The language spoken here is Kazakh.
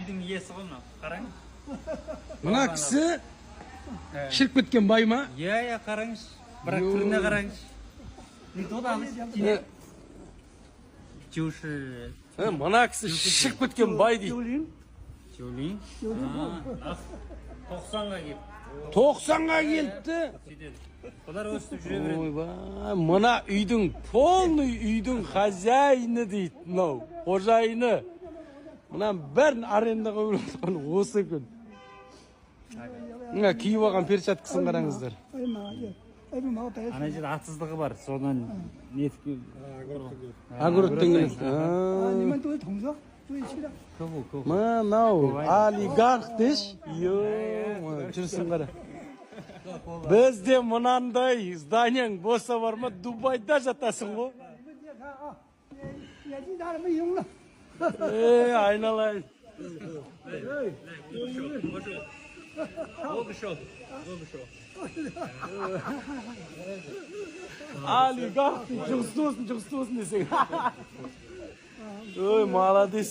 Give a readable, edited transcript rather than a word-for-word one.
үйдің иесі ғой мынау. Қараңыз. Мына кісі шіріп кеткен бай ма? Иә, қараңыз. Бірақ түріне қараңыз. Мына кісі шіріп кеткен бай дейді. Жолин. 90-ға келді. 90-ға келді. Бұлар өстіп жүре береді. Ойбай, мына үйдің, полный үйдің хозяйны дейді, мынау, қожайыны. Мына бәрін арендаға өрілген осы екен. Мына киіп алған перчаткасын қараңыздар. Ана жерде атсыздығы бар, содан нетіп Огородтан келеді. Мынау олигарх деш. Жүрсін қара. Бізде мынандай зданияң болса бар ма, Дубайда жатасың ғой. Айналайын. Олигарх жұмысты болсын десең. Ой, молодец.